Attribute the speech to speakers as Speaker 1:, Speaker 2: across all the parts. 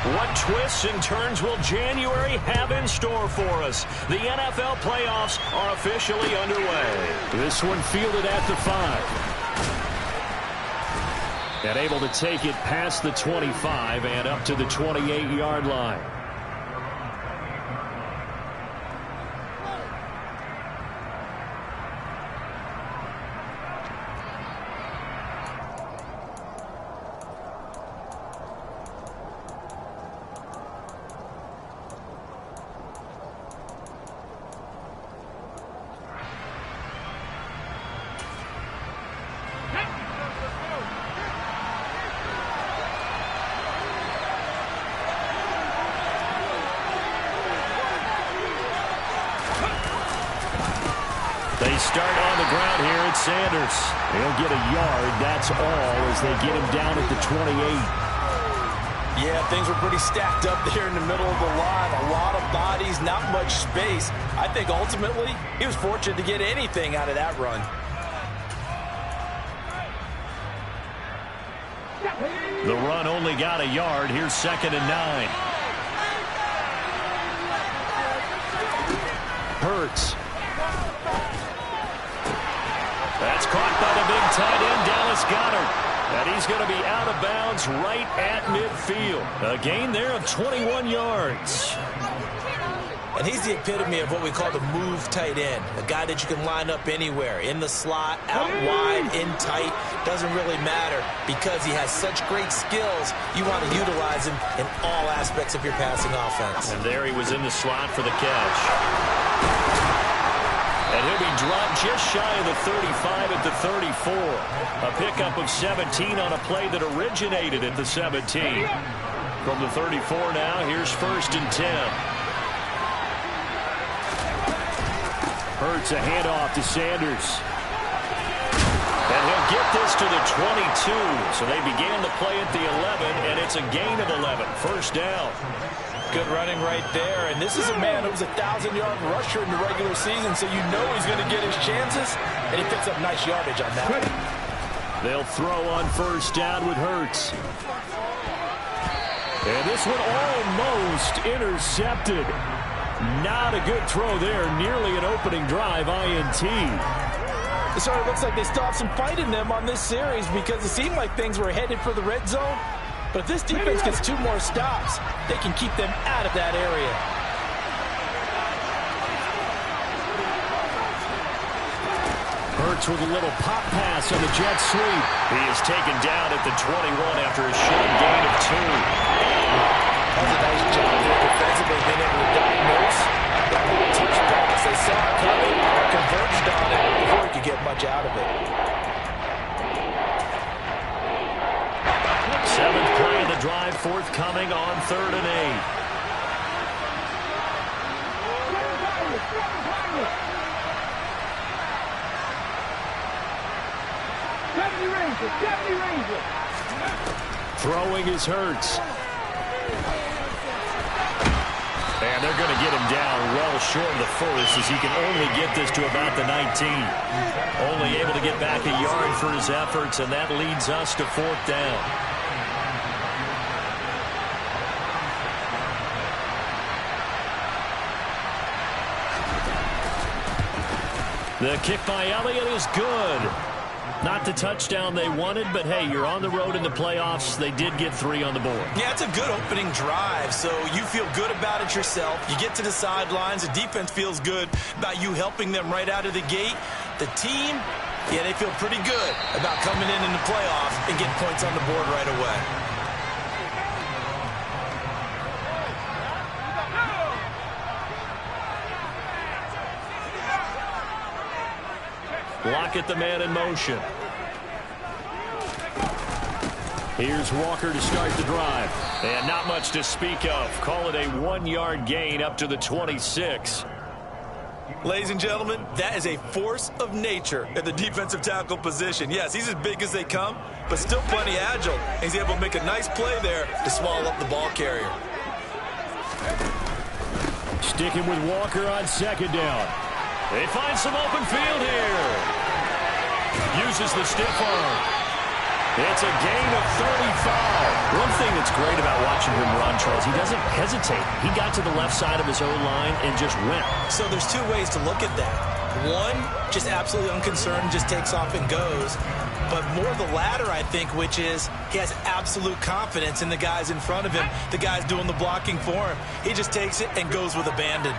Speaker 1: What twists and turns will January have in store for us? The NFL playoffs are officially underway. This one fielded at the 5. And able to take it past the 25 and up to the 28-yard line. They start on the ground here at Sanders. He'll get a yard, that's all, as they get him down at the 28.
Speaker 2: Yeah, things were pretty stacked up there in the middle of the line. A lot of bodies, not much space. I think ultimately he was fortunate to get anything out of that run.
Speaker 1: The run only got a yard. Here's 2nd and 9. Hurts. That's caught by the big tight end, Dallas Goedert. And he's going to be out of bounds right at midfield. A gain there of 21 yards.
Speaker 2: And he's the epitome of what we call the move tight end. A guy that you can line up anywhere. In the slot, out wide, in tight. Doesn't really matter because he has such great skills. You want to utilize him in all aspects of your passing offense.
Speaker 1: And there he was in the slot for the catch. And he'll be dropped just shy of the 35 at the 34. A pickup of 17 on a play that originated at the 17. From the 34 now, here's 1st and 10. Hurts a handoff to Sanders. And he'll get this to the 22. So they began the play at the 11, and it's a gain of 11. 1st down.
Speaker 2: Good running right there. And this is a man who was a 1,000-yard rusher in the regular season, so you know he's going to get his chances, and he picks up nice yardage on that one.
Speaker 1: They'll throw on 1st down with Hurts. And this one almost intercepted. Not a good throw there. Nearly an opening drive INT.
Speaker 2: It sort of looks like they still have some fight in them on this series because it seemed like things were headed for the red zone. But if this defense gets 2 more stops, they can keep them out of that area.
Speaker 1: Hurts with a little pop pass on the jet sweep. He is taken down at the 21 after a short gain of 2.
Speaker 2: That's a nice job there defensively, being able to diagnose that little touch pass. They saw it coming, converged on it before he could get much out of it.
Speaker 1: 7th play of the drive forthcoming on 3rd and 8. Throwing is Hurts. And they're going to get him down well short of the 1st as he can only get this to about the 19. Only able to get back a yard for his efforts, and that leads us to 4th down. The kick by Elliott is good. Not the touchdown they wanted, but hey, you're on the road in the playoffs. They did get 3 on the board.
Speaker 2: Yeah, it's a good opening drive, so you feel good about it yourself. You get to the sidelines. The defense feels good about you helping them right out of the gate. The team, yeah, they feel pretty good about coming in the playoffs and getting points on the board right away.
Speaker 1: Lockett, the man in motion. Here's Walker to start the drive. And not much to speak of. Call it a 1-yard gain up to the 26.
Speaker 2: Ladies and gentlemen, that is a force of nature at the defensive tackle position. Yes, he's as big as they come, but still plenty agile. He's able to make a nice play there to swallow up the ball carrier.
Speaker 1: Sticking with Walker on 2nd down. They find some open field here. Uses the stiff arm. It's a gain of 35. One thing that's great about watching him run, Charles, he doesn't hesitate. He got to the left side of his own line and just went.
Speaker 2: So there's two ways to look at that. One, just absolutely unconcerned, just takes off and goes. But more the latter, I think, which is he has absolute confidence in the guys in front of him, the guys doing the blocking for him. He just takes it and goes with abandon.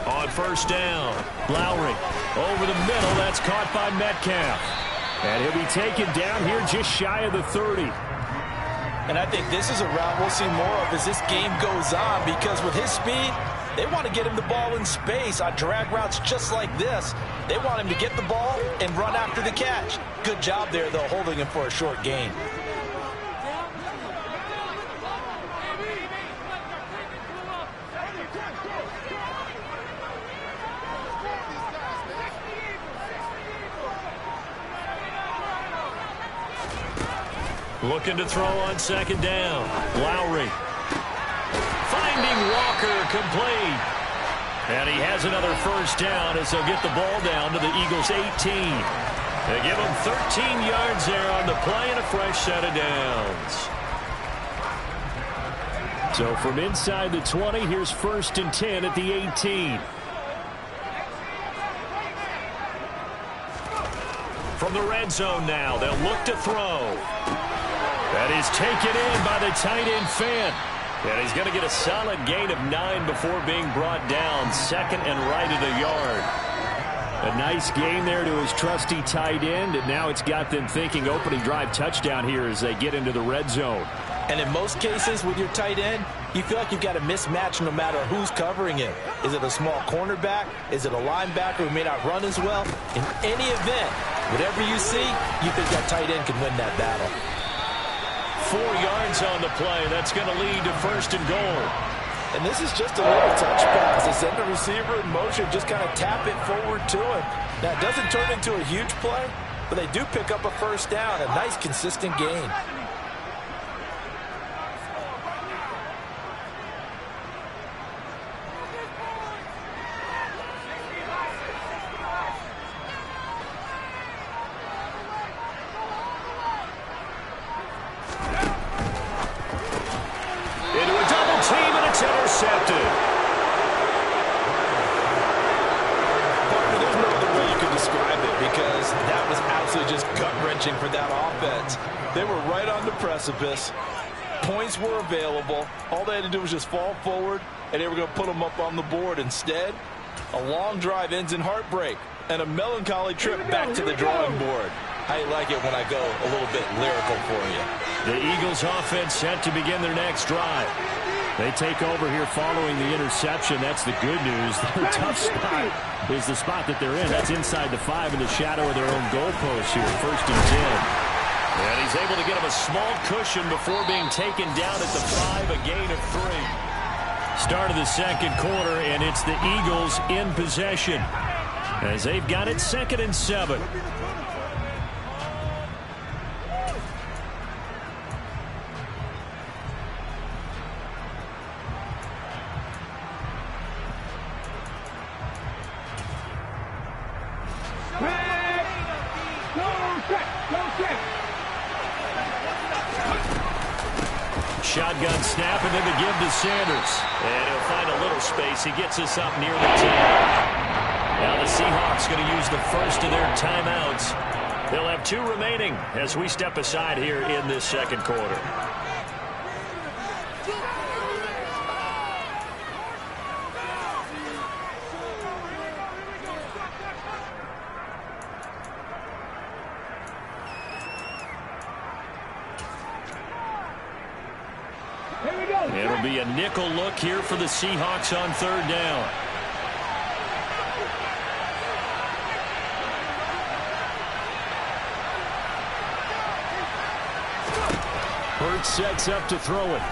Speaker 1: On first down, Lowry over the middle. That's caught by Metcalf. And he'll be taken down here just shy of the 30.
Speaker 2: And I think this is a route we'll see more of as this game goes on, because with his speed, they want to get him the ball in space on drag routes just like this. They want him to get the ball and run after the catch. Good job there, though, holding him for a short gain.
Speaker 1: Looking to throw on second down. Lowry. Finding Walker, complete. And he has another first down as they'll get the ball down to the Eagles' 18. They give him 13 yards there on the play and a fresh set of downs. So from inside the 20, here's 1st and 10 at the 18. From the red zone now, they'll look to throw. That is taken in by the tight end Fant. And he's going to get a solid gain of 9 before being brought down. Second and right at a yard. A nice gain there to his trusty tight end, and now it's got them thinking opening drive touchdown here as they get into the red zone.
Speaker 2: And in most cases with your tight end, you feel like you've got a mismatch no matter who's covering him. Is it a small cornerback? Is it a linebacker who may not run as well? In any event, whatever you see, you think that tight end can win that battle.
Speaker 1: 4 yards on the play. That's going to lead to 1st and goal.
Speaker 2: And this is just a little touch pass. They send the receiver in motion, just kind of tap it forward to him. Now, it doesn't turn into a huge play, but they do pick up a first down. A nice, consistent gain. For that offense. They were right on the precipice. Points were available. All they had to do was just fall forward, and they were going to put them up on the board. Instead, a long drive ends in heartbreak and a melancholy trip back to the drawing board. I like it when I go a little bit lyrical for you.
Speaker 1: The Eagles offense set to begin their next drive. They take over here following the interception. That's the good news. Their tough spot is the spot that they're in. That's inside the 5 in the shadow of their own goalpost here. 1st and 10. And he's able to get him a small cushion before being taken down at the 5, a gain of 3. Start of the second quarter, and it's the Eagles in possession as they've got it 2nd and 7. Shotgun snap, and then the give to Sanders. And he'll find a little space. He gets us up near the 10. Now the Seahawks going to use the first of their timeouts. They'll have 2 remaining as we step aside here in this second quarter. It'll be a nickel look here for the Seahawks on 3rd down. Hurts sets up to throw it.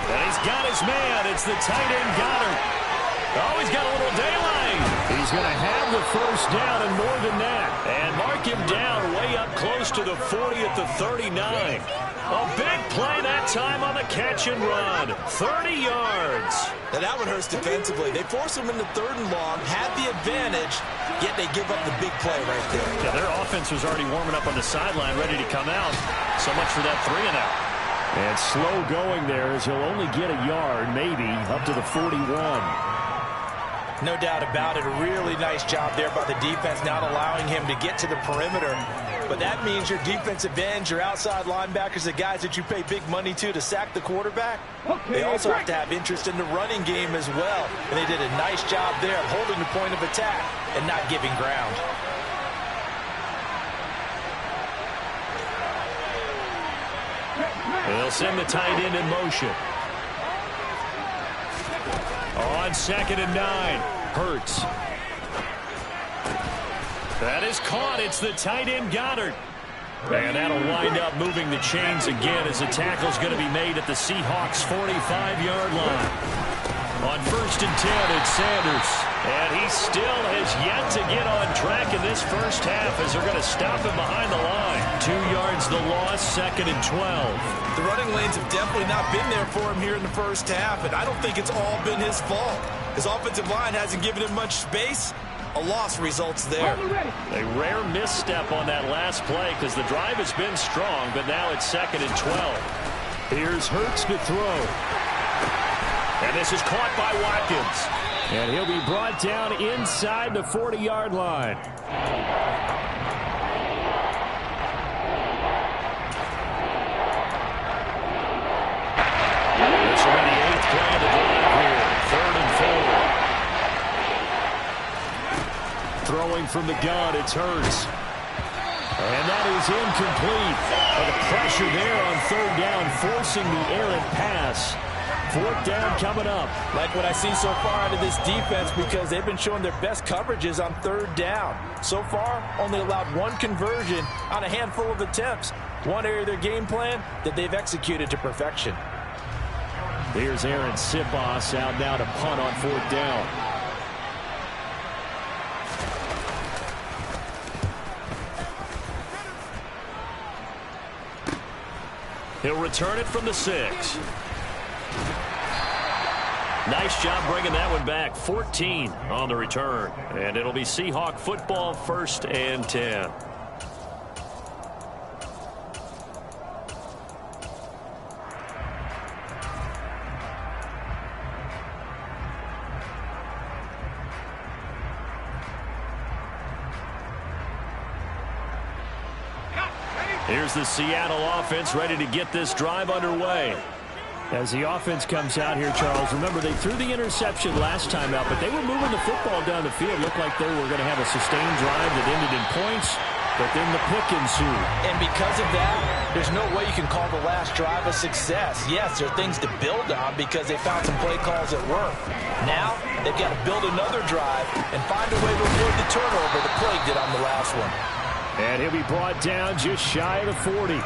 Speaker 1: And he's got his man. It's the tight end Goddard. Oh, he's got a little daylight. He's going to have the first down and more than that. And mark him down way up close to the 40 at the 39. A big play that time on the catch and run. 30 yards.
Speaker 2: Now that one hurts defensively. They force him into 3rd and long, had the advantage, yet they give up the big play right there.
Speaker 1: Yeah, their offense was already warming up on the sideline, ready to come out. So much for that 3-and-out. And slow going there as he'll only get a yard, maybe, up to the 41.
Speaker 2: No doubt about it. A really nice job there by the defense, not allowing him to get to the perimeter. But that means your defensive ends, your outside linebackers, the guys that you pay big money to sack the quarterback, they also have to have interest in the running game as well. And they did a nice job there of holding the point of attack and not giving ground.
Speaker 1: They'll send the tight end in motion. On 2nd and 9. Hurts. That is caught. It's the tight end Goddard. And that'll wind up moving the chains again as the tackle's going to be made at the Seahawks' 45-yard line. On 1st and 10, it's Sanders. And he still has yet to get on track in this first half as they're going to stop him behind the line. 2 yards the loss, 2nd and 12.
Speaker 2: The running lanes have definitely not been there for him here in the first half, and I don't think it's all been his fault. His offensive line hasn't given him much space. A loss results there.
Speaker 1: A rare misstep on that last play because the drive has been strong, but now it's 2nd and 12. Here's Hurts to throw. And this is caught by Watkins. And he'll be brought down inside the 40-yard line. This will be the 8th play of the drive here. 3rd and 4. Throwing from the gun, it's Hurts. And that is incomplete. But the pressure there on 3rd down, forcing the errant pass. 4th down coming up.
Speaker 2: Like what I see so far out of this defense because they've been showing their best coverages on 3rd down. So far, only allowed 1 conversion on a handful of attempts. One area of their game plan that they've executed to perfection.
Speaker 1: Here's Aaron Sipos out now to punt on 4th down. He'll return it from the 6. Nice job bringing that one back. 14 on the return. And it'll be Seahawk football, 1st and 10. Here's the Seattle offense ready to get this drive underway. As the offense comes out here, Charles, remember they threw the interception last time out, but they were moving the football down the field. Looked like they were going to have a sustained drive that ended in points, but then the pick ensued.
Speaker 2: And because of that, there's no way you can call the last drive a success. Yes, there are things to build on because they found some play calls that work. Now, they've got to build another drive and find a way to avoid the turnover that plagued it on the last one.
Speaker 1: And he'll be brought down just shy of the 40.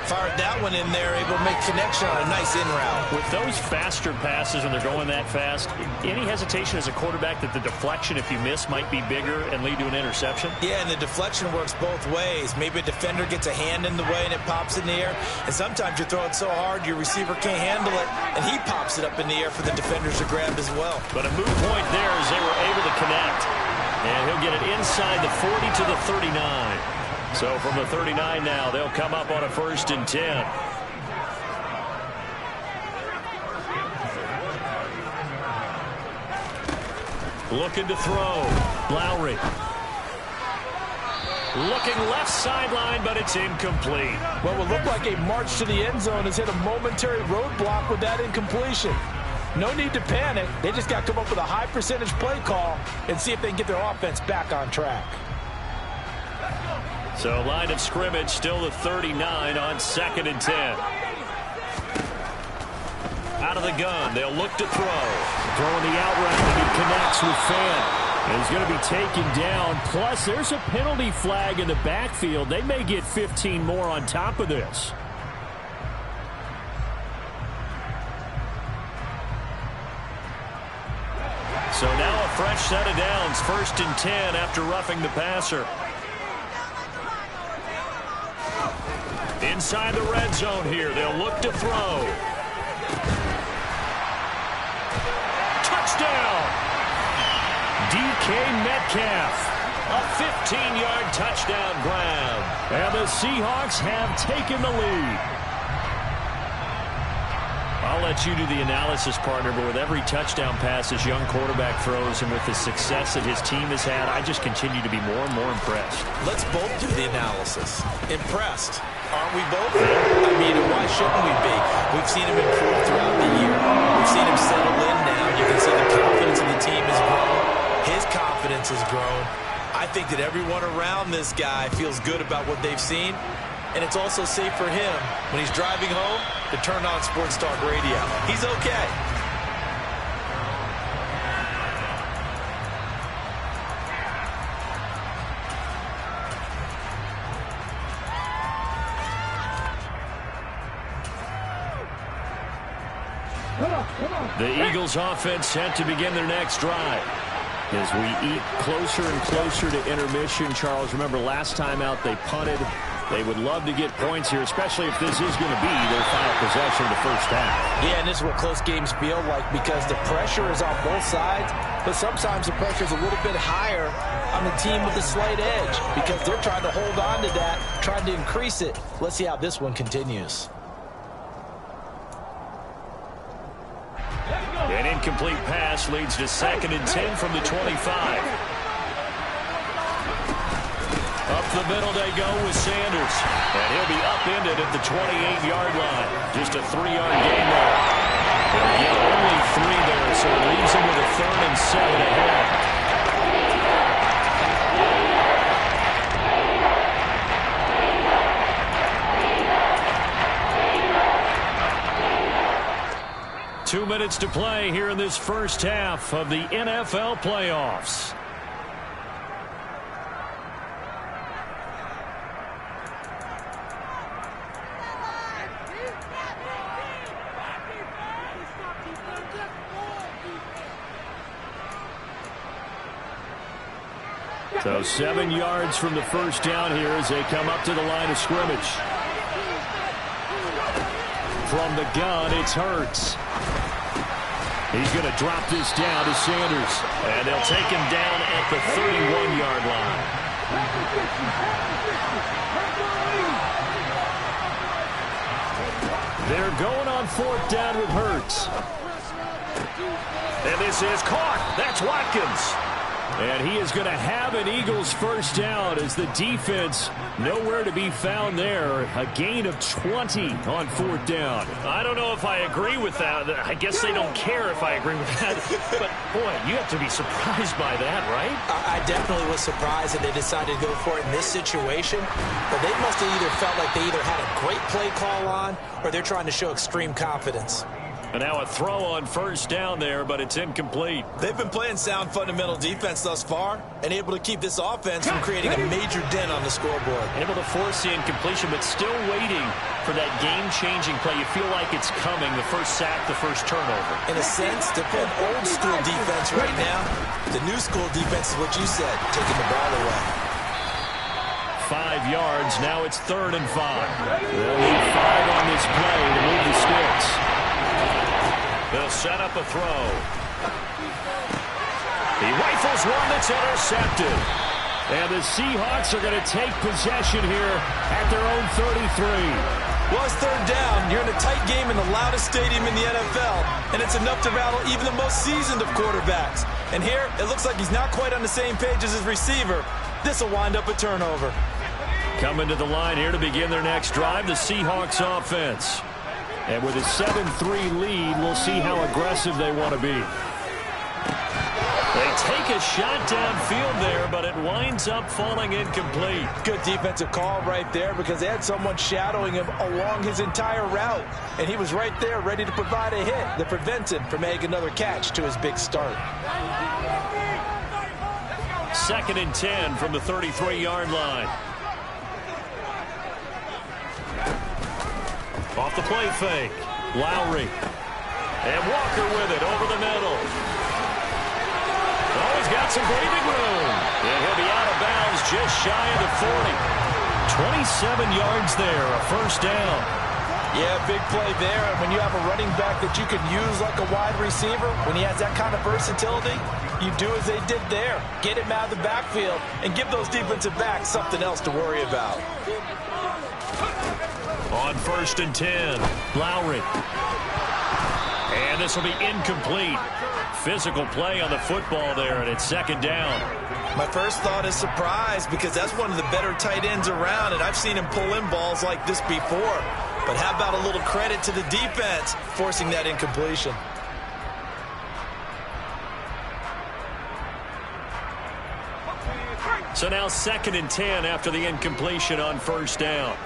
Speaker 2: Fired that one in there, able to make connection on a nice in route.
Speaker 1: With those faster passes and they're going that fast, any hesitation as a quarterback that the deflection, if you miss, might be bigger and lead to an interception?
Speaker 2: Yeah, and the deflection works both ways. Maybe a defender gets a hand in the way and it pops in the air. And sometimes you throw it so hard your receiver can't handle it, and he pops it up in the air for the defenders to grab as well.
Speaker 1: But a move point there as they were able to connect. And he'll get it inside the 40 to the 39. So from the 39 now, they'll come up on a 1st and 10. Looking to throw. Lowry. Looking left sideline, but it's incomplete.
Speaker 2: What would look like a march to the end zone has hit a momentary roadblock with that incompletion. No need to panic. They just got to come up with a high percentage play call and see if they can get their offense back on track.
Speaker 1: So line of scrimmage still the 39 on 2nd and 10. Out of the gun, they'll look to throw. Throwing the out route, and he connects with Fan. And he's going to be taken down. Plus, there's a penalty flag in the backfield. They may get 15 more on top of this. So now a fresh set of downs. 1st and 10 after roughing the passer. Inside the red zone here. They'll look to throw. Touchdown! DK Metcalf. A 15-yard touchdown grab. And the Seahawks have taken the lead. I'll let you do the analysis, partner, but with every touchdown pass this young quarterback throws and with the success that his team has had, I just continue to be more and more impressed.
Speaker 2: Let's both do the analysis. Impressed. Aren't we both? I mean, why shouldn't we be? We've seen him improve throughout the year. We've seen him settle in now. You can see the confidence in the team has grown. His confidence has grown. I think that everyone around this guy feels good about what they've seen. And it's also safe for him when he's driving home to turn on Sports Talk Radio. He's okay.
Speaker 1: The Eagles offense set to begin their next drive. As we eat closer and closer to intermission, Charles, remember last time out they punted. They would love to get points here, especially if this is going to be their final possession of the first half.
Speaker 2: Yeah, and this is what close games feel like because the pressure is on both sides, but sometimes the pressure is a little bit higher on the team with a slight edge because they're trying to hold on to that, trying to increase it. Let's see how this one continues.
Speaker 1: An incomplete pass leads to 2nd and 10 from the 25. Up the middle they go with Sanders. And he'll be upended at the 28-yard line. Just a 3-yard gain there. They'll get only 3 there, so it leaves him with a 3rd and 7 ahead. Two minutes to play here in this first half of the NFL playoffs. So 7 yards from the first down here as they come up to the line of scrimmage. From the gun, it's Hurts. He's going to drop this down to Sanders. And they'll take him down at the 31-yard line. They're going on 4th down with Hurts. And this is caught. That's Watkins. And he is going to have an Eagles first down as the defense nowhere to be found there. A gain of 20 on 4th down. I don't know if I agree with that. I guess they don't care if I agree with that. But, boy, you have to be surprised by that, right?
Speaker 2: I definitely was surprised that they decided to go for it in this situation. But they must have either felt like they either had a great play call on or they're trying to show extreme confidence.
Speaker 1: And now a throw on first down there, but it's incomplete.
Speaker 2: They've been playing sound fundamental defense thus far and able to keep this offense from creating a major dent on the scoreboard.
Speaker 1: Able to force the incompletion, but still waiting for that game-changing play. You feel like it's coming, the first sack, the first turnover.
Speaker 2: In a sense, they're playing old-school defense right now. The new school defense is what you said, taking the ball away.
Speaker 1: 5 yards, now it's 3rd and 5. They'll need 5 on this play to move the sticks. They'll set up a throw. He rifles one that's intercepted. And the Seahawks are going to take possession here at their own 33.
Speaker 2: Well, it's 3rd down. You're in a tight game in the loudest stadium in the NFL, and it's enough to rattle even the most seasoned of quarterbacks. And here, it looks like he's not quite on the same page as his receiver. This will wind up a turnover.
Speaker 1: Coming to the line here to begin their next drive, the Seahawks offense. And with a 7-3 lead, we'll see how aggressive they want to be. They take a shot downfield there, but it winds up falling incomplete.
Speaker 2: Good defensive call right there because they had someone shadowing him along his entire route. And he was right there ready to provide a hit that prevents him from making another catch to his big start.
Speaker 1: 2nd and 10 from the 33-yard line. Off the play fake. Lowry. And Walker with it over the middle. Oh, he's got some breathing room. And he'll be out of bounds just shy of the 40. 27 yards there, a first down.
Speaker 2: Yeah, big play there. And when you have a running back that you can use like a wide receiver, when he has that kind of versatility, you do as they did there. Get him out of the backfield and give those defensive backs something else to worry about.
Speaker 1: On 1st and 10, Lowry. And this will be incomplete. Physical play on the football there, and it's 2nd down.
Speaker 2: My first thought is surprise, because that's one of the better tight ends around, and I've seen him pull in balls like this before. But how about a little credit to the defense forcing that incompletion?
Speaker 1: So now 2nd and 10 after the incompletion on 1st down.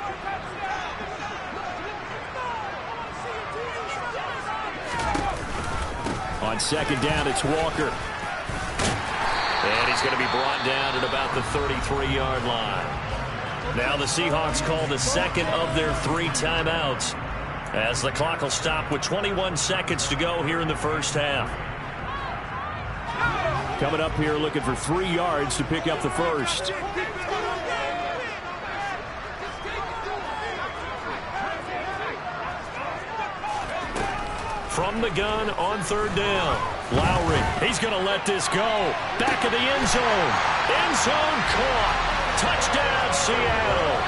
Speaker 1: On 2nd down, it's Walker. And he's going to be brought down at about the 33-yard line. Now the Seahawks call the 2nd of their 3 timeouts, as the clock will stop with 21 seconds to go here in the first half. Coming up here looking for 3 yards to pick up the first. From the gun on 3rd down. Lowry, he's going to let this go. Back of the end zone. End zone caught. Touchdown, Seattle.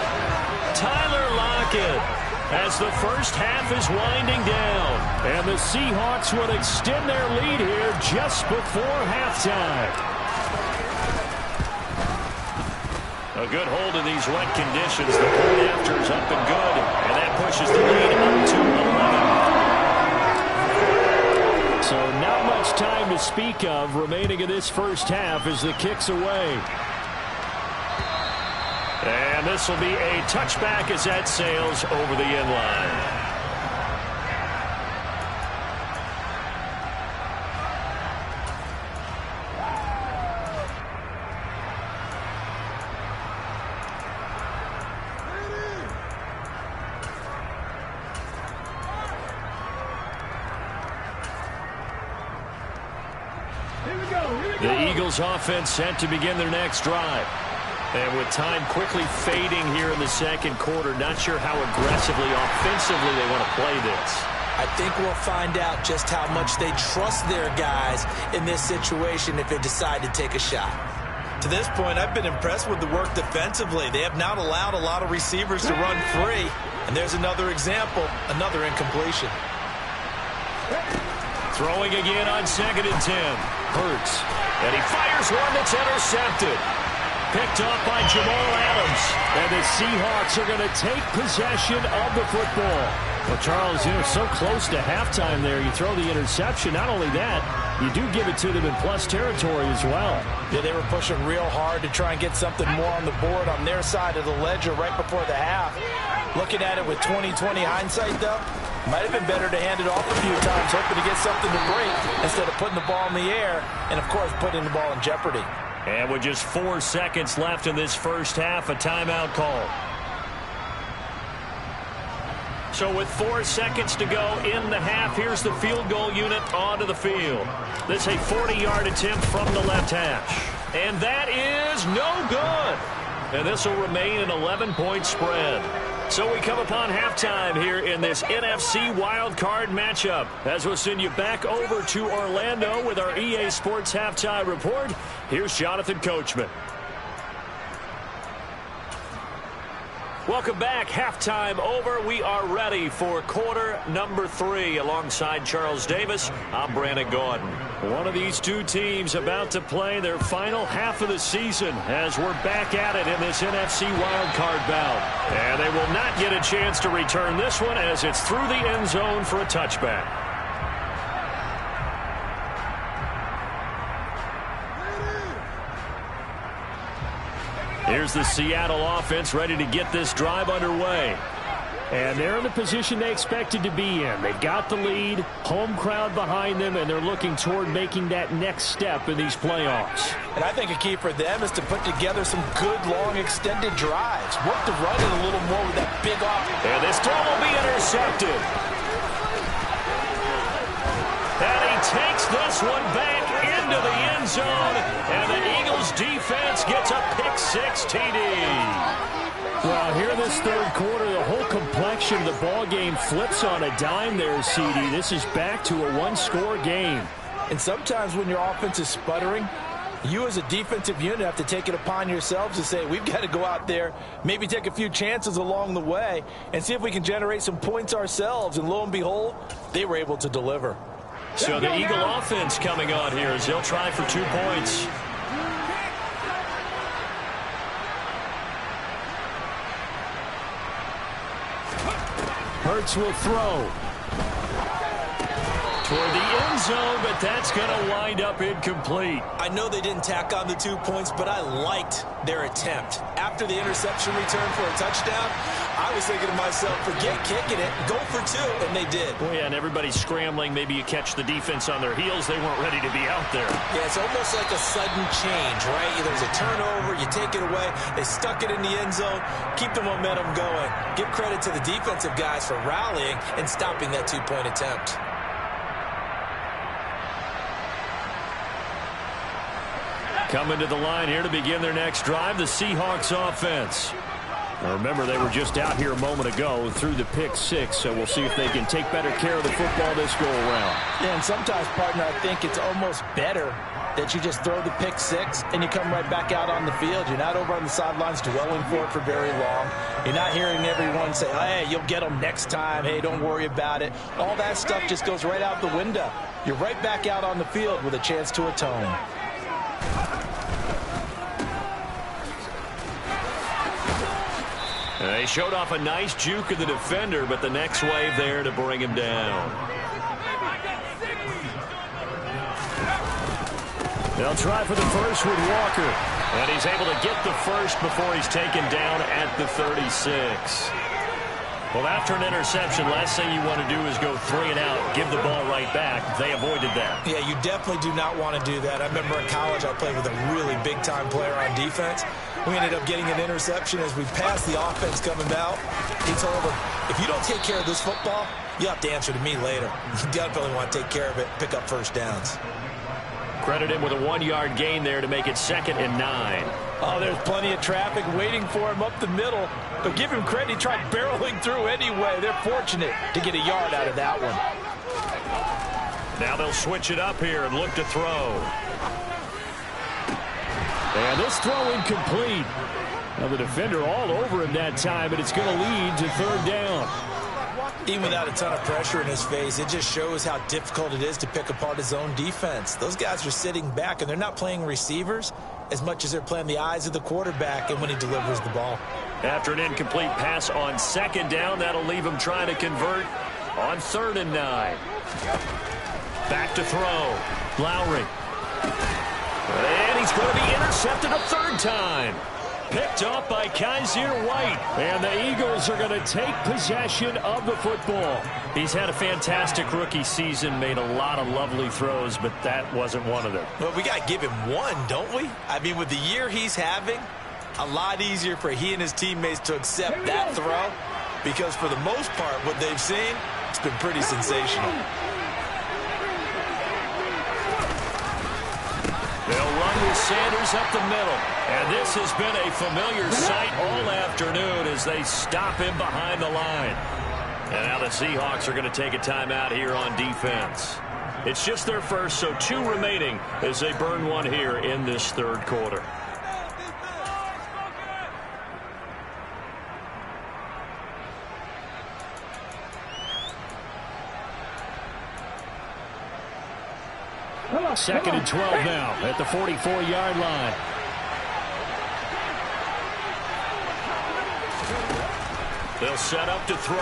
Speaker 1: Tyler Lockett, as the first half is winding down. And the Seahawks would extend their lead here just before halftime. A good hold in these wet conditions. The point after is up and good. And that pushes the lead up to 11. So not much time to speak of remaining in this first half as the kick's away. And this will be a touchback as that sails over the end line. The Eagles offense set to begin their next drive. And with time quickly fading here in the 2nd quarter, not sure how aggressively, offensively they want to play this.
Speaker 2: I think we'll find out just how much they trust their guys in this situation if they decide to take a shot. To this point, I've been impressed with the work defensively. They have not allowed a lot of receivers to run free. And there's another example, another incompletion.
Speaker 1: Throwing again on 2nd and 10. Hurts. And he fires one that's intercepted. Picked off by Jamal Adams. And the Seahawks are going to take possession of the football. Well, Charles, so close to halftime there. You throw the interception. Not only that, you do give it to them in plus territory as well.
Speaker 2: Yeah, they were pushing real hard to try and get something more on the board on their side of the ledger right before the half. Looking at it with 20/20 hindsight, though, might have been better to hand it off a few times, hoping to get something to break instead of putting the ball in the air and, of course, putting the ball in jeopardy.
Speaker 1: And with just 4 seconds left in this first half, a timeout call. So with 4 seconds to go in the half, here's the field goal unit onto the field. This is a 40-yard attempt from the left hash. And that is no good. And this will remain an 11-point spread. So we come upon halftime here in this NFC wildcard matchup. As we'll send you back over to Orlando with our EA Sports Halftime Report, here's Jonathan Coachman. Welcome back. Halftime over. We are ready for quarter number 3. Alongside Charles Davis, I'm Brandon Gordon. One of these two teams about to play their final half of the season as we're back at it in this NFC wildcard bout. And they will not get a chance to return this one as it's through the end zone for a touchback. Here's the Seattle offense ready to get this drive underway. And they're in the position they expected to be in. They've got the lead, home crowd behind them, and they're looking toward making that next step in these playoffs.
Speaker 2: And I think a key for them is to put together some good, long, extended drives. Work the run in a little more with that big offense.
Speaker 1: And this throw will be intercepted. And he takes this one back into into the end zone, and the Eagles defense gets a pick-6 TD.
Speaker 3: Well, here this third quarter, the whole complexion of the ball game flips on a dime there, CD. This is back to a one-score game.
Speaker 2: And sometimes when your offense is sputtering, you as a defensive unit have to take it upon yourselves to say, we've got to go out there, maybe take a few chances along the way, and see if we can generate some points ourselves. And lo and behold, they were able to deliver.
Speaker 1: So the Eagle offense coming on here as they'll try for 2 points.
Speaker 3: Hurts will throw.
Speaker 1: Toward the end zone, but that's going to wind up incomplete.
Speaker 2: I know they didn't tack on the 2 points, but I liked their attempt. After the interception return for a touchdown, I was thinking to myself, forget kicking it, go for 2, and they did.
Speaker 1: Well, yeah, and everybody's scrambling. Maybe you catch the defense on their heels. They weren't ready to be out there.
Speaker 2: Yeah, it's almost like a sudden change, right? There's a turnover, you take it away, they stuck it in the end zone, keep the momentum going. Give credit to the defensive guys for rallying and stopping that 2-point attempt.
Speaker 1: Coming to the line here to begin their next drive, the Seahawks offense. Now remember, they were just out here a moment ago through the pick-6, so we'll see if they can take better care of the football this go-around.
Speaker 2: Yeah, and sometimes, partner, I think it's almost better that you just throw the pick-6 and you come right back out on the field. You're not over on the sidelines dwelling for it for very long. You're not hearing everyone say, hey, you'll get them next time. Hey, don't worry about it. All that stuff just goes right out the window. You're right back out on the field with a chance to atone.
Speaker 1: They showed off a nice juke of the defender, but the next wave there to bring him down. They'll try for the first with Walker. And he's able to get the first before he's taken down at the 36. Well, after an interception, last thing you want to do is go 3 and out, give the ball right back. They avoided that.
Speaker 2: Yeah, you definitely do not want to do that. I remember in college I played with a really big-time player on defense. We ended up getting an interception as we passed the offense coming out. He told him, if you don't take care of this football, you have to answer to me later. You definitely want to take care of it, pick up first downs.
Speaker 1: Credit him with a 1-yard gain there to make it 2nd and 9.
Speaker 2: Oh, there's plenty of traffic waiting for him up the middle. But give him credit, he tried barreling through anyway. They're fortunate to get a yard out of that one.
Speaker 1: Now they'll switch it up here and look to throw.
Speaker 3: And this throw incomplete. Now the defender all over him that time, but it's going to lead to 3rd down.
Speaker 2: Even without a ton of pressure in his face, it just shows how difficult it is to pick apart his own defense. Those guys are sitting back, and they're not playing receivers as much as they're playing the eyes of the quarterback and when he delivers the ball.
Speaker 1: After an incomplete pass on 2nd down, that'll leave him trying to convert on 3rd and 9. Back to throw. Lowry. And he's going to be intercepted a 3rd time. Picked off by Kaiser White. And the Eagles are going to take possession of the football. He's had a fantastic rookie season, made a lot of lovely throws, but that wasn't one of them.
Speaker 2: Well, we got to give him one, don't we? I mean, with the year he's having, a lot easier for he and his teammates to accept that throw, because for the most part, what they've seen, it's been pretty sensational.
Speaker 1: They'll run with Sanders up the middle. And this has been a familiar sight all afternoon as they stop him behind the line. And now the Seahawks are going to take a timeout here on defense. It's just their first, so 2 remaining as they burn one here in this 3rd quarter.
Speaker 3: Second and 12 now at the 44-yard line.
Speaker 1: They'll set up to throw.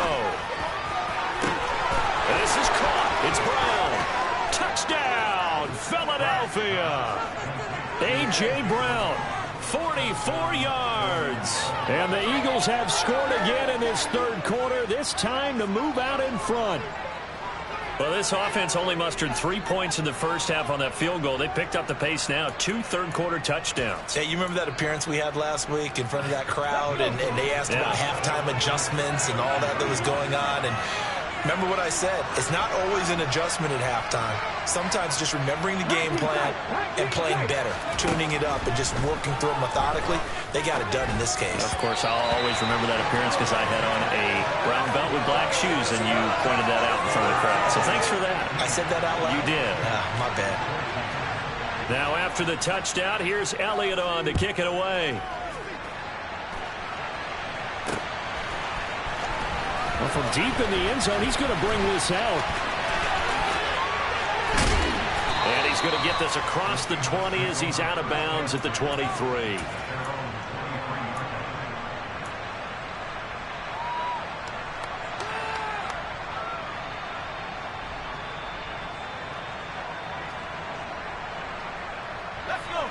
Speaker 1: This is caught. It's Brown. Touchdown, Philadelphia. A.J. Brown, 44 yards.
Speaker 3: And the Eagles have scored again in this 3rd quarter, this time to move out in front.
Speaker 1: Well, this offense only mustered 3 points in the first half on that field goal. They picked up the pace now. 2 3rd-quarter touchdowns.
Speaker 2: Hey, you remember that appearance we had last week in front of that crowd, and they asked about halftime adjustments and all that was going on. And Remember what I said. It's not always an adjustment at halftime. Sometimes just remembering the game plan and playing better, tuning it up and just working through it methodically. They got it done in this case.
Speaker 1: Of course, I'll always remember that appearance because I had on a brown belt with black shoes, and you pointed that out in front of the crowd. So thanks for that.
Speaker 2: I said that out loud?
Speaker 1: You did.
Speaker 2: My bad.
Speaker 1: Now after the touchdown, here's Elliott on to kick it away.
Speaker 3: Well, from deep in the end zone, he's going to bring this out.
Speaker 1: And he's going to get this across the 20 as he's out of bounds at the 23.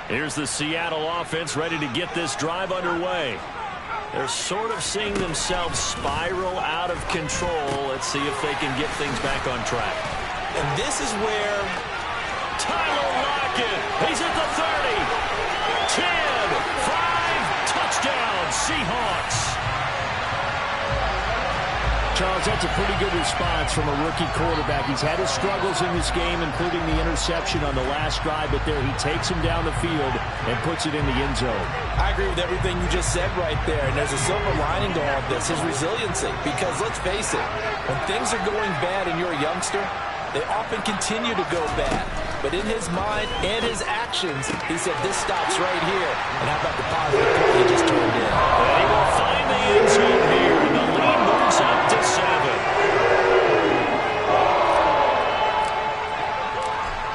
Speaker 1: Here's the Seattle offense ready to get this drive underway. They're sort of seeing themselves spiral out of control. Let's see if they can get things back on track.
Speaker 2: And this is where
Speaker 1: Tyler Lockett, he's at the 30, 10, 5, touchdown, Seahawks.
Speaker 3: Charles, that's a pretty good response from a rookie quarterback. He's had his struggles in this game, including the interception on the last drive, but there he takes him down the field and puts it in the end zone.
Speaker 2: I agree with everything you just said right there, and there's a silver lining to all of this, his resiliency. Because let's face it, when things are going bad and you're a youngster, they often continue to go bad. But in his mind and his actions, he said, this stops right here. And how about the positive play he just turned in?
Speaker 1: And he will find the end zone here, and the lead moves up to 7.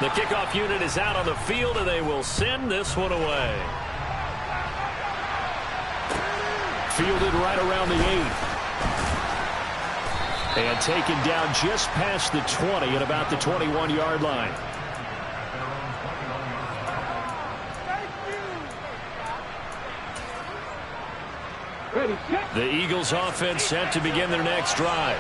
Speaker 1: The kickoff unit is out on the field, and they will send this one away.
Speaker 3: Fielded right around the 8. And taken down just past the 20 at about the 21-yard line.
Speaker 1: The Eagles offense set to begin their next drive.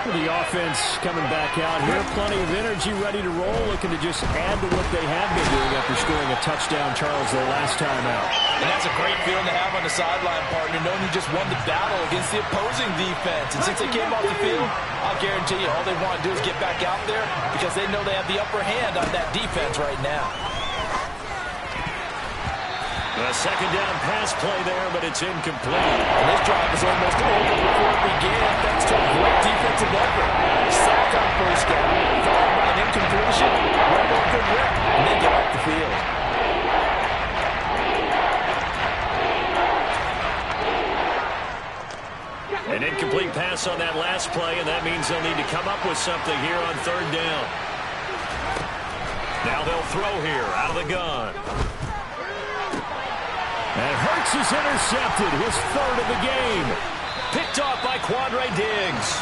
Speaker 3: The offense coming back out here. Plenty of energy, ready to roll, looking to just add to what they have been doing after scoring a touchdown, Charles, their last time out.
Speaker 2: And that's a great feeling to have on the sideline, partner, knowing you just won the battle against the opposing defense. And since they came off the field, I'll guarantee you all they want to do is get back out there because they know they have the upper hand on that defense right now.
Speaker 1: A second down pass play there, but it's incomplete.
Speaker 2: And this drive is almost over before it began, thanks to a great defensive effort. Sack on first down, followed by an incompletion, one more good rip, and then get off the field.
Speaker 1: An incomplete pass on that last play, and that means they'll need to come up with something here on third down. Now they'll throw here, out of the gun.
Speaker 3: And Hurts is intercepted, his third of the game.
Speaker 1: Picked off by Quandre Diggs.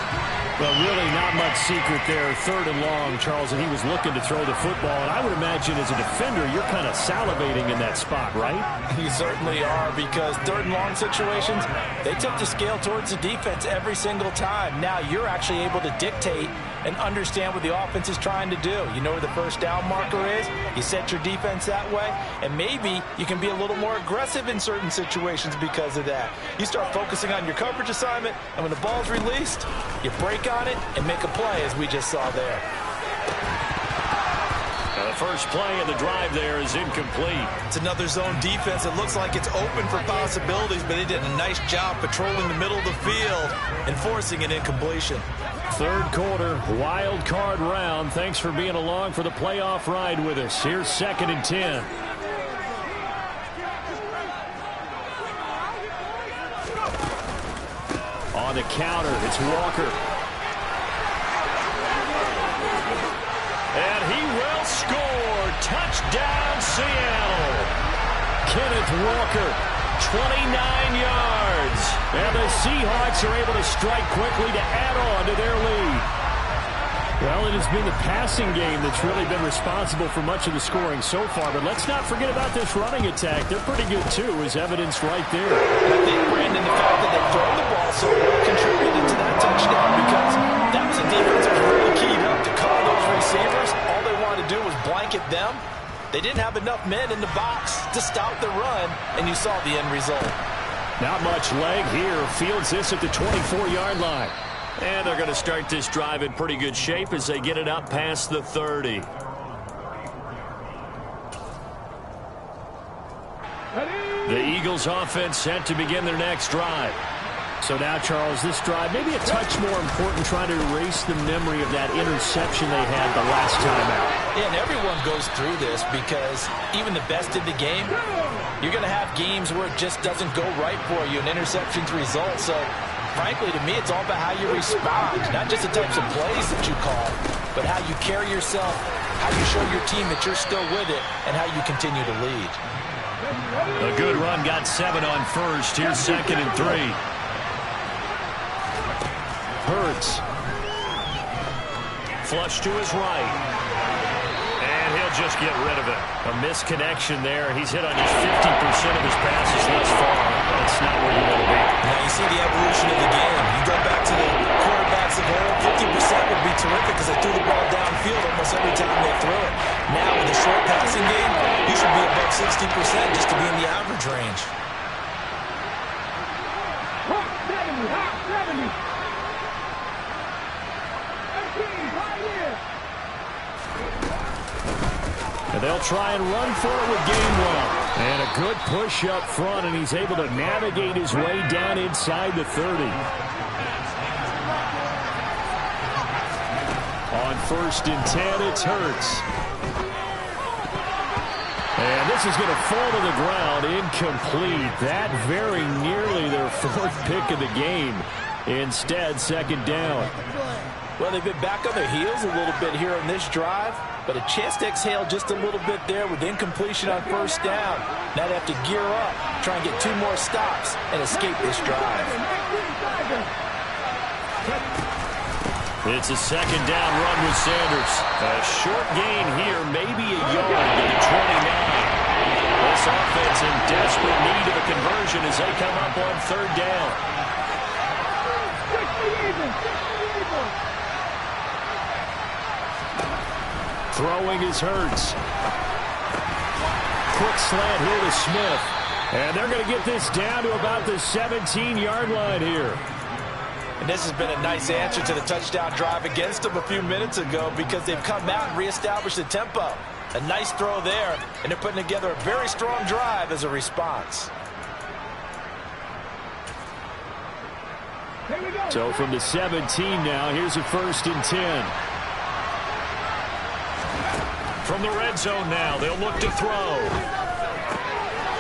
Speaker 3: Well, really not much secret there. Third and long, Charles, and he was looking to throw the football. And I would imagine as a defender, you're kind of salivating in that spot, right?
Speaker 2: You certainly are, because third and long situations, they tip the scale towards the defense every single time. Now you're actually able to dictate and understand what the offense is trying to do. You know where the first down marker is. You set your defense that way, and maybe you can be a little more aggressive in certain situations because of that. You start focusing on your coverage assignment, and when the ball's released, you break on it and make a play, as we just saw there.
Speaker 1: The first play of the drive there is incomplete.
Speaker 2: It's another zone defense. It looks like it's open for possibilities, but they did a nice job patrolling the middle of the field and forcing an incompletion.
Speaker 3: Third quarter, wild card round. Thanks for being along for the playoff ride with us. Here's 2nd and 10. On the counter, it's Walker.
Speaker 1: And he will score. Touchdown, Seattle.
Speaker 3: Kenneth Walker, 29 yards. And the Seahawks are able to strike quickly to add on to their lead. Well, it has been the passing game that's really been responsible for much of the scoring so far. But let's not forget about this running attack. They're pretty good, too, as evidenced right there.
Speaker 2: And I think, Brandon, the fact that they've thrown the ball so well contributed to that touchdown, because that was a defense that was really keyed up to cover those receivers. All they wanted to do was blanket them. They didn't have enough men in the box to stop the run, and you saw the end result.
Speaker 3: Not much leg here. Fields this at the 24-yard line.
Speaker 1: And they're going to start this drive in pretty good shape as they get it up past the 30. The Eagles offense set to begin their next drive.
Speaker 3: So now, Charles, this drive maybe a touch more important, trying to erase the memory of that interception they had the last time out.
Speaker 2: Yeah, and everyone goes through this because even the best in the game, you're going to have games where it just doesn't go right for you, and interceptions result. So, frankly, to me, it's all about how you respond, not just the types of plays that you call, but how you carry yourself, how you show your team that you're still with it, and how you continue to lead.
Speaker 1: A good run, got 7 on first. Here's 2nd and 3.
Speaker 3: Hurts.
Speaker 1: Flush to his right. And he'll just get rid of it. A misconnection there. He's hit on just 50% of his passes thus far. That's not where you want to be.
Speaker 2: Now you see the evolution of the game. You go back to the quarterbacks of old, 50% would be terrific because they threw the ball downfield almost every time they threw it. Now with the short passing game, you should be above 60% just to be in the average range.
Speaker 3: And they'll try and run for it with Gainwell. And a good push up front, and he's able to navigate his way down inside the 30. On 1st and 10, it's Hurts. And this is going to fall to the ground, incomplete. That very nearly their 4th pick of the game. Instead, 2nd down.
Speaker 2: Well, they've been back on their heels a little bit here on this drive, but a chance to exhale just a little bit there with incompletion on 1st down. Now they have to gear up, try and get 2 more stops, and escape this drive.
Speaker 1: It's a 2nd down run with Sanders. A short gain here, maybe a yard to the 29. This offense in desperate need of a conversion as they come up on 3rd down.
Speaker 3: Throwing is Hurts. Quick slant here to Smith. And they're going to get this down to about the 17-yard line here.
Speaker 2: And this has been a nice answer to the touchdown drive against them a few minutes ago because they've come out and reestablished the tempo. A nice throw there, and they're putting together a very strong drive as a response.
Speaker 3: So from the 17 now, here's a 1st and 10.
Speaker 1: From the red zone now, they'll look to throw.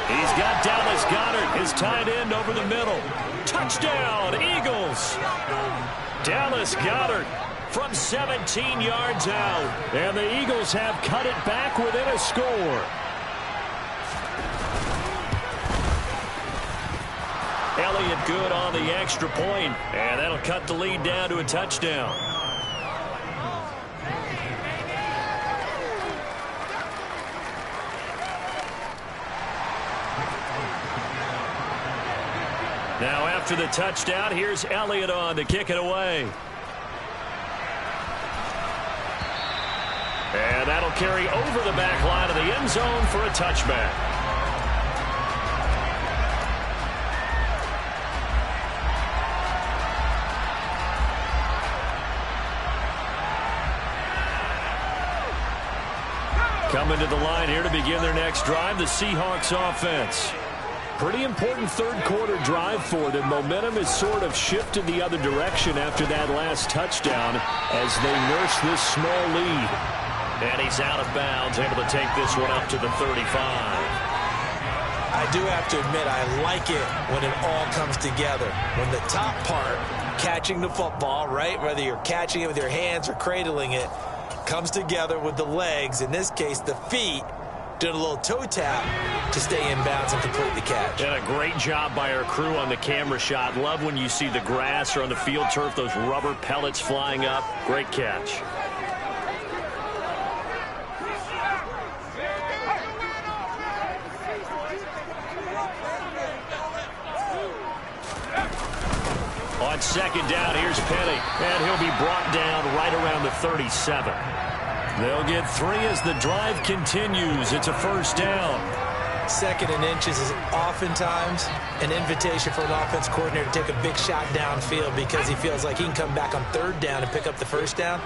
Speaker 1: He's got Dallas Goedert, his tight end, over the middle. Touchdown, Eagles! Dallas Goedert from 17 yards out.
Speaker 3: And the Eagles have cut it back within a score.
Speaker 1: Elliott good on the extra point, and that'll cut the lead down to a touchdown. Now after the touchdown, here's Elliott on to kick it away. And that'll carry over the back line of the end zone for a touchback. Coming to the line here to begin their next drive, the Seahawks offense. Pretty important 3rd quarter drive for them. Momentum has sort of shifted the other direction after that last touchdown as they nurse this small lead. And he's out of bounds, able to take this one up to the 35.
Speaker 2: I do have to admit, I like it when it all comes together. When the top part, catching the football, right, whether you're catching it with your hands or cradling it, comes together with the legs, in this case the feet, doing a little toe tap to stay in bounds and complete the catch.
Speaker 1: And a great job by our crew on the camera shot. Love when you see the grass or on the field turf, those rubber pellets flying up. Great catch. On 2nd down, here's Penny, and he'll be brought down right around the 37. They'll get 3 as the drive continues. It's a 1st down.
Speaker 2: Second and inches is oftentimes an invitation for an offense coordinator to take a big shot downfield because he feels like he can come back on third down and pick up the first down.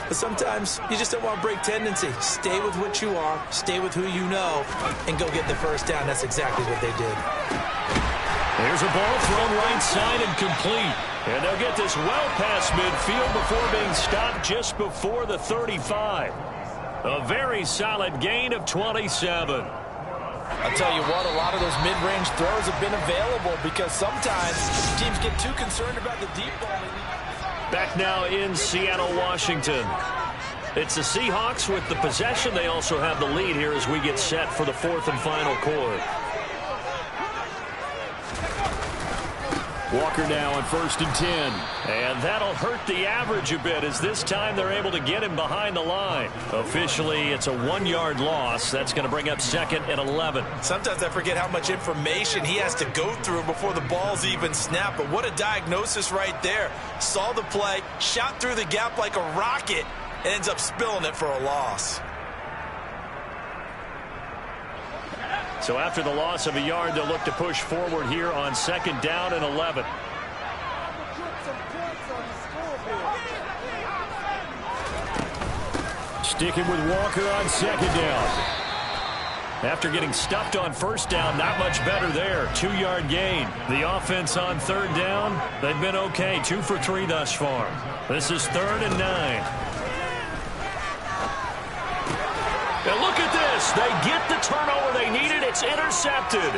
Speaker 2: But sometimes you just don't want to break tendency. Stay with what you are, stay with who you know, and go get the first down. That's exactly what they did.
Speaker 1: There's a ball thrown right side and complete. And they'll get this well past midfield before being stopped just before the 35. A very solid gain of 27.
Speaker 2: I'll tell you what, a lot of those mid-range throws have been available because sometimes teams get too concerned about the deep ball.
Speaker 1: Back now in Seattle, Washington. It's the Seahawks with the possession. They also have the lead here as we get set for the fourth and final quarter. Walker now on 1st and 10. And that'll hurt the average a bit as this time they're able to get him behind the line. Officially, it's a 1-yard loss. That's going to bring up 2nd and 11.
Speaker 2: Sometimes I forget how much information he has to go through before the ball's even snapped. But what a diagnosis right there. Saw the play, shot through the gap like a rocket, and ends up spilling it for a loss.
Speaker 1: So after the loss of a yard, they'll look to push forward here on 2nd down and 11. Sticking with Walker on 2nd down. After getting stuffed on 1st down, not much better there. 2-yard gain. The offense on 3rd down, they've been okay. 2 for 3 thus far. This is 3rd and 9. And look at this. They get the turnover they needed. It's intercepted.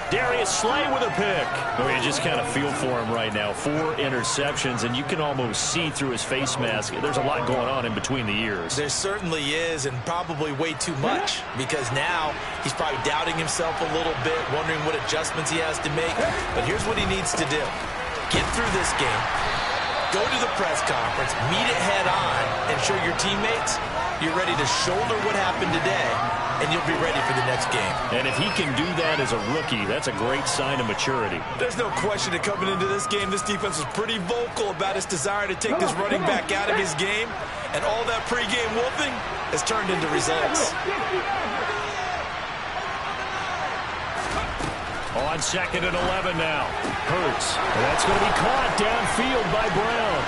Speaker 1: Darius Slay with a pick. Oh, you just kind of feel for him right now. 4 interceptions, and you can almost see through his face mask. There's a lot going on in between the ears.
Speaker 2: There certainly is, and probably way too much, because now he's probably doubting himself a little bit, wondering what adjustments he has to make. But here's what he needs to do. Get through this game. Go to the press conference, meet it head on, and show your teammates you're ready to shoulder what happened today, and you'll be ready for the next game.
Speaker 1: And if he can do that as a rookie, that's a great sign of maturity.
Speaker 2: There's no question that coming into this game, this defense was pretty vocal about his desire to take this running back out of his game, and all that pregame wolfing has turned into results.
Speaker 1: On 2nd and 11 now. Hurts. That's going to be caught downfield by Brown.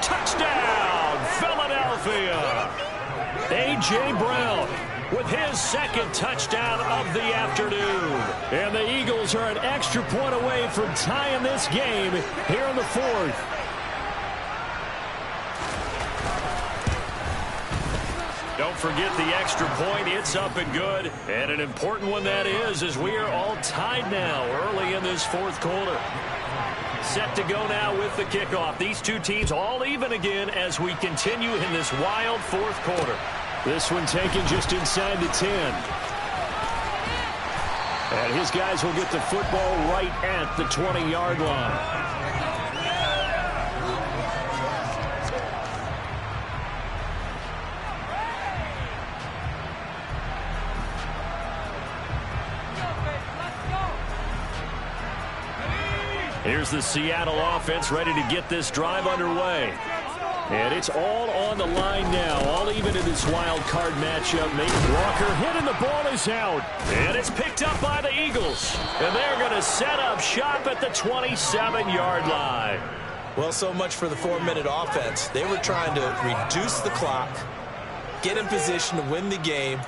Speaker 1: Touchdown, Philadelphia. A.J. Brown with his 2nd touchdown of the afternoon. And the Eagles are an extra point away from tying this game here in the 4th. Don't forget the extra point. It's up and good. And an important one that is, as we are all tied now early in this 4th quarter. Set to go now with the kickoff. These two teams all even again as we continue in this wild 4th quarter. This one taken just inside the 10. And his guys will get the football right at the 20-yard line. Here's the Seattle offense ready to get this drive underway. And it's all on the line now, all even in this wild card matchup. Nathan Walker hitting the ball is out. And it's picked up by the Eagles. And they're going to set up shop at the 27-yard line.
Speaker 2: Well, so much for the 4-minute offense. They were trying to reduce the clock, get in position to win the game,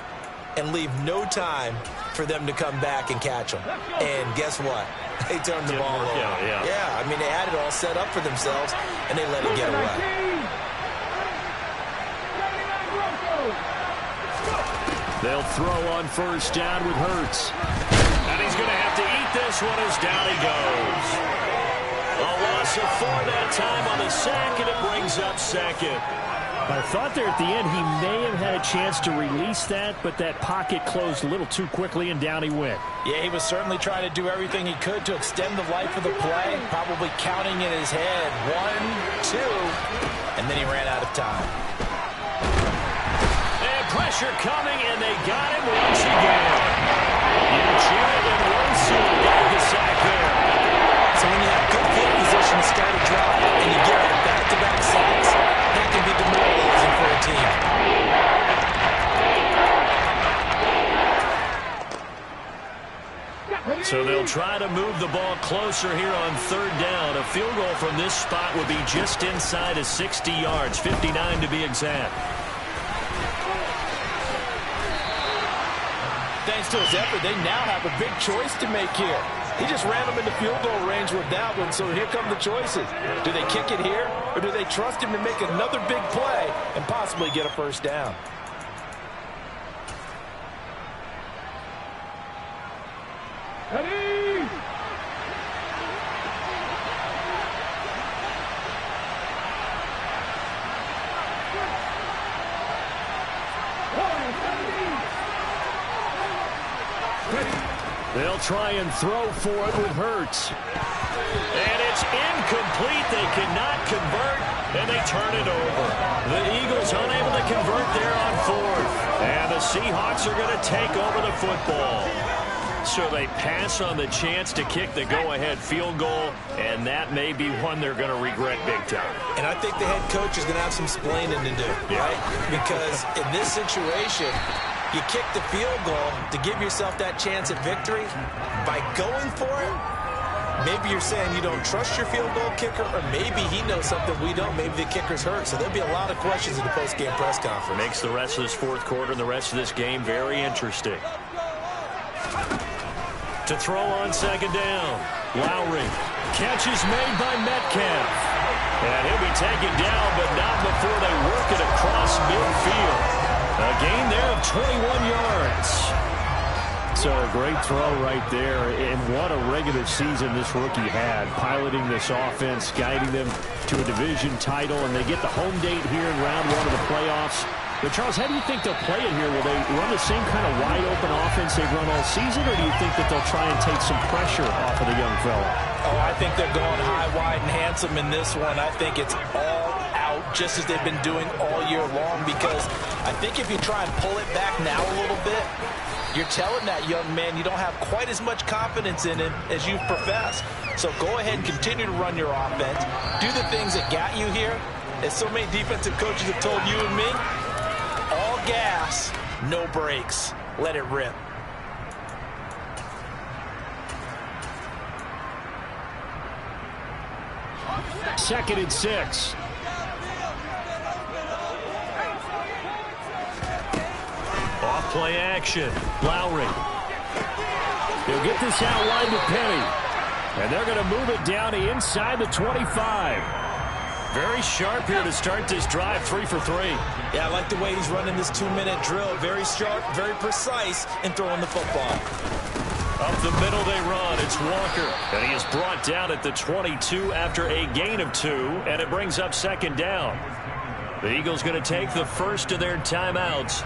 Speaker 2: and leave no time for them to come back and catch them. And guess what? They turned the ball over. Yeah, I mean, they had it all set up for themselves, and they let it get away.
Speaker 1: They'll throw on 1st down with Hurts. And he's going to have to eat this one as down he goes. A loss of 4 that time on the sack, and it brings up 2nd.
Speaker 3: I thought there at the end he may have had a chance to release that, but that pocket closed a little too quickly, and down he went.
Speaker 2: Yeah, he was certainly trying to do everything he could to extend the life of the play, probably counting in his head 1, 2, and then he ran out of time.
Speaker 1: And pressure coming, and they got him once again. Jared and Wilson got the sack there.
Speaker 2: So when you have good field position to start a drive, and you give it back-to-back sacks, that can be demoralizing for a team.
Speaker 1: try to move the ball closer here on third down. A field goal from this spot would be just inside of 60 yards, 59 to be exact.
Speaker 2: Thanks to his effort, they now have a big choice to make here. He just ran them into field goal range with that one, so here come the choices. Do they kick it here, or do they trust him to make another big play and possibly get a first down?
Speaker 3: Ready? They'll try and throw for it with Hurts.
Speaker 1: And it's incomplete. They cannot convert, and they turn it over. The Eagles unable to convert there on fourth. And the Seahawks are going to take over the football. So they pass on the chance to kick the go-ahead field goal, and that may be one they're going to regret big time.
Speaker 2: And I think the head coach is going to have some explaining to do, right? Because in this situation, you kick the field goal to give yourself that chance at victory. By going for it, maybe you're saying you don't trust your field goal kicker, or maybe he knows something we don't. Maybe the kicker's hurt. So there'll be a lot of questions in the post-game press conference.
Speaker 1: Makes the rest of this fourth quarter and the rest of this game very interesting. To throw on second down, Lowry. Catch is made by Metcalf. And he'll be taken down, but not before they work it across midfield. A gain there of 21 yards.
Speaker 3: So a great throw right there, and what a regular season this rookie had, piloting this offense, guiding them to a division title, and they get the home date here in round one of the playoffs. But, Charles, how do you think they'll play it here? Will they run the same kind of wide-open offense they've run all season, or do you think that they'll try and take some pressure off of the young fella?
Speaker 2: Oh, I think they're going high, wide, and handsome in this one. I think it's all out, just as they've been doing all year long, because I think if you try and pull it back now a little bit, you're telling that young man you don't have quite as much confidence in him as you profess. So go ahead and continue to run your offense. Do the things that got you here. As so many defensive coaches have told you and me, all gas, no brakes. Let it rip.
Speaker 3: Second and 6.
Speaker 1: Off play action. Lowry.
Speaker 3: He'll get this outlined to Penny. And they're going to move it down to inside the 25.
Speaker 1: Very sharp here to start this drive, 3 for 3.
Speaker 2: Yeah, I like the way he's running this 2-minute drill. Very sharp, very precise in throwing the football.
Speaker 1: Up the middle they run. It's Walker. And he is brought down at the 22 after a gain of 2. And it brings up second down. The Eagles going to take the first of their timeouts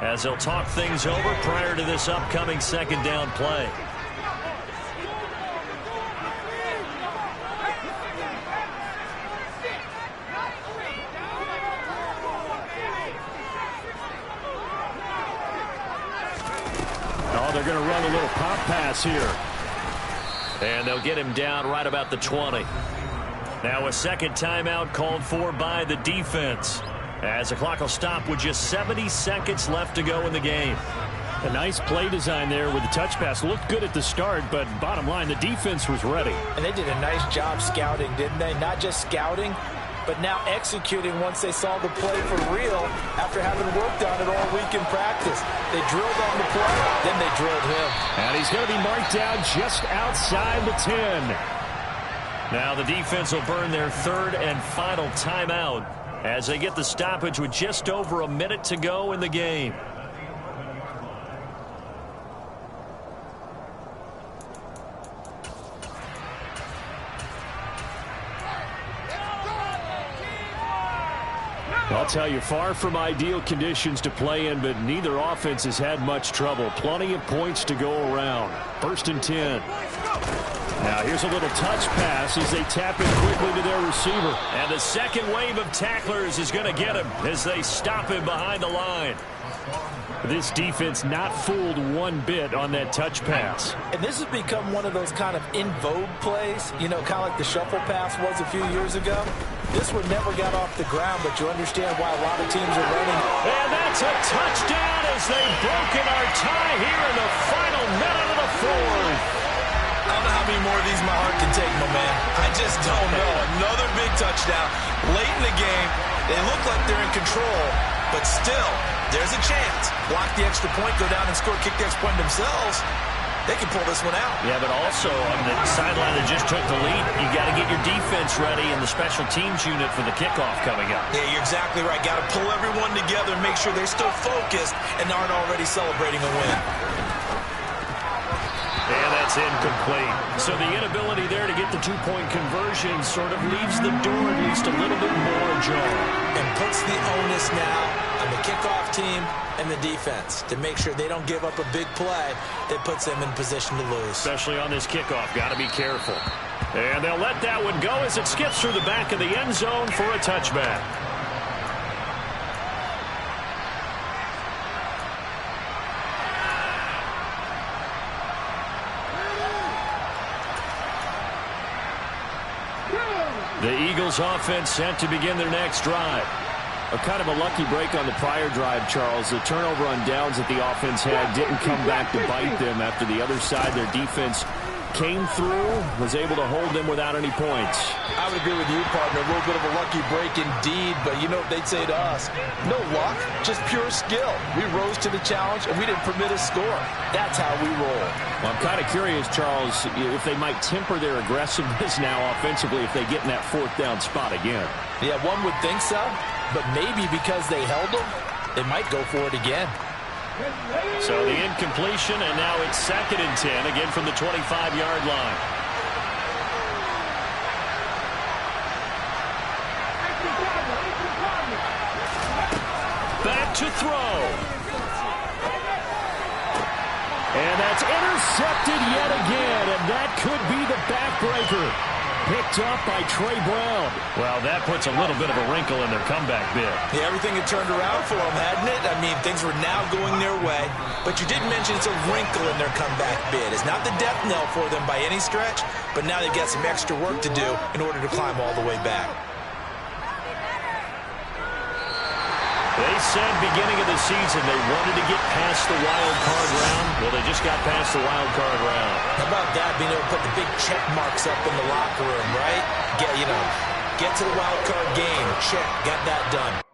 Speaker 1: as they'll talk things over prior to this upcoming second down play.
Speaker 3: They're going to run a little pop pass here.
Speaker 1: And they'll get him down right about the 20. Now a second timeout called for by the defense, as the clock will stop with just 70 seconds left to go in the game.
Speaker 3: A nice play design there with the touch pass. Looked good at the start, but bottom line, the defense was ready.
Speaker 2: And they did a nice job scouting, didn't they? Not just scouting, but now executing once they saw the play for real after having worked on it all week in practice. They drilled on the play, then they drilled him.
Speaker 3: And he's going to be marked down just outside the 10.
Speaker 1: Now the defense will burn their third and final timeout as they get the stoppage with just over a minute to go in the game.
Speaker 3: I'll tell you, far from ideal conditions to play in, but neither offense has had much trouble. Plenty of points to go around. First and 10. Now here's a little touch pass as they tap it quickly to their receiver.
Speaker 1: And the second wave of tacklers is going to get him as they stop him behind the line.
Speaker 3: This defense not fooled one bit on that touch pass.
Speaker 2: And this has become one of those kind of in vogue plays, you know, kind of like the shuffle pass was a few years ago. This one never got off the ground, but you understand why a lot of teams are running.
Speaker 1: And that's a touchdown as they've broken our tie here in the final minute of the fourth.
Speaker 2: How many more of these my heart can take, my man? I just don't know. Another big touchdown late in the game. They look like they're in control, but still, there's a chance. Block the extra point, go down and score, kick the extra point themselves. They can pull this one out.
Speaker 1: Yeah, but also on the sideline that just took the lead, you got to get your defense ready and the special teams unit for the kickoff coming up.
Speaker 2: Yeah, you're exactly right. Got to pull everyone together and make sure they're still focused and aren't already celebrating a win.
Speaker 1: And that's incomplete. So the inability there to get the two-point conversion sort of leaves the door at least a little bit more ajar.
Speaker 2: And puts the onus now on the kickoff team and the defense to make sure they don't give up a big play that puts them in position to lose.
Speaker 1: Especially on this kickoff. Got to be careful. And they'll let that one go as it skips through the back of the end zone for a touchback. The Eagles offense set to begin their next drive. A kind of a lucky break on the prior drive, Charles. The turnover on downs that the offense had didn't come back to bite them after the other side. Their defense came through, was able to hold them without any points.
Speaker 2: I would agree with you, partner. A little bit of a lucky break indeed, but you know what they'd say to us? No luck, just pure skill. We rose to the challenge, and we didn't permit a score. That's how we roll.
Speaker 1: Well, I'm kind of curious, Charles, if they might temper their aggressiveness now offensively if they get in that fourth down spot again.
Speaker 2: Yeah, one would think so, but maybe because they held them, they might go for it again.
Speaker 1: So the incompletion, and now it's 2nd and 10, again from the 25-yard line. Back to throw. And that's intercepted yet again, and that could be the backbreaker. Picked up by Trey Brown. Well, that puts a little bit of a wrinkle in their comeback bid.
Speaker 2: Yeah, everything had turned around for them, hadn't it? I mean, things were now going their way. But you did mention it's a wrinkle in their comeback bid. It's not the death knell for them by any stretch, but now they've got some extra work to do in order to climb all the way back.
Speaker 1: They said beginning of the season they wanted to get past the wild card round. Well, they just got past the wild card round.
Speaker 2: How about that, being able to put the big check marks up in the locker room, right? Get to the wild card game. Check. Got that done.